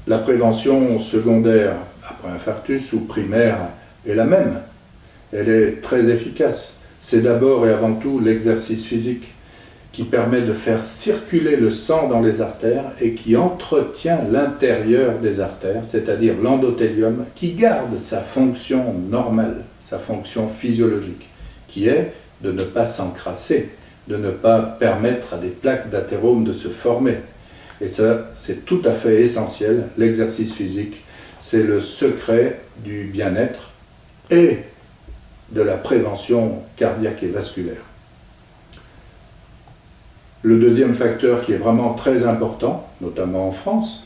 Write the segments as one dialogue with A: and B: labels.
A: La prévention secondaire après infarctus ou primaire est la même. Elle est très efficace. C'est d'abord et avant tout l'exercice physique qui permet de faire circuler le sang dans les artères et qui entretient l'intérieur des artères, c'est-à-dire l'endothélium, qui garde sa fonction normale, sa fonction physiologique, qui est de ne pas s'encrasser, de ne pas permettre à des plaques d'athérome de se former. Et ça, c'est tout à fait essentiel. L'exercice physique, c'est le secret du bien-être et de la prévention cardiaque et vasculaire. Le deuxième facteur qui est vraiment très important, notamment en France,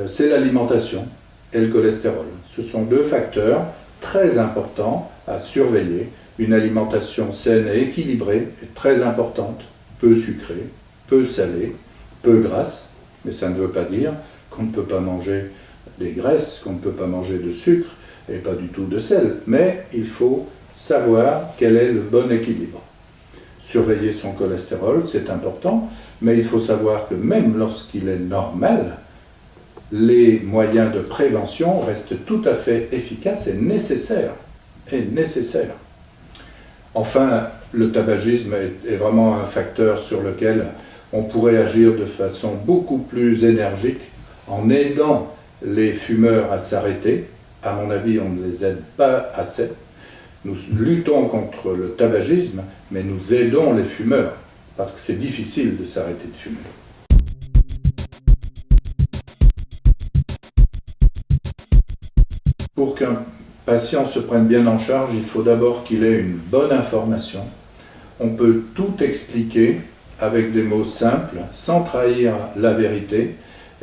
A: c'est l'alimentation et le cholestérol. Ce sont deux facteurs très importants à surveiller. Une alimentation saine et équilibrée est très importante, peu sucrée, peu salée, peu grasse, mais ça ne veut pas dire qu'on ne peut pas manger des graisses, qu'on ne peut pas manger de sucre et pas du tout de sel, mais il faut savoir quel est le bon équilibre. Surveiller son cholestérol, c'est important, mais il faut savoir que même lorsqu'il est normal, les moyens de prévention restent tout à fait efficaces et nécessaires. Enfin, le tabagisme est vraiment un facteur sur lequel on pourrait agir de façon beaucoup plus énergique en aidant les fumeurs à s'arrêter. À mon avis, on ne les aide pas assez. Nous luttons contre le tabagisme, mais nous aidons les fumeurs, parce que c'est difficile de s'arrêter de fumer. Pour qu'un patient se prenne bien en charge, il faut d'abord qu'il ait une bonne information. On peut tout expliquer avec des mots simples, sans trahir la vérité.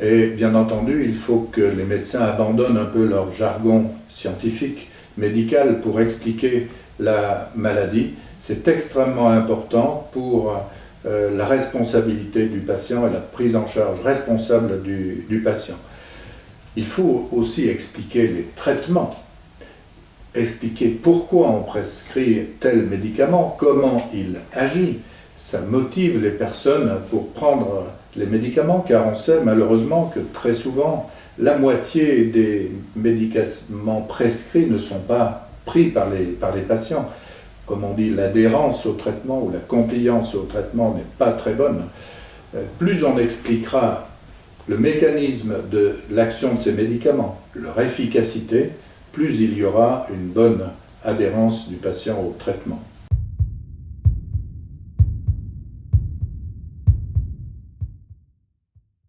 A: Et bien entendu, il faut que les médecins abandonnent un peu leur jargon scientifique, médical, pour expliquer la maladie. C'est extrêmement important pour la responsabilité du patient et la prise en charge responsable du patient. Il faut aussi expliquer les traitements, expliquer pourquoi on prescrit tel médicament, comment il agit. Ça motive les personnes pour prendre les médicaments, car on sait malheureusement que très souvent, la moitié des médicaments prescrits ne sont pas pris par les patients. Comme on dit, l'adhérence au traitement ou la compliance au traitement n'est pas très bonne. Plus on expliquera le mécanisme de l'action de ces médicaments, leur efficacité, plus il y aura une bonne adhérence du patient au traitement.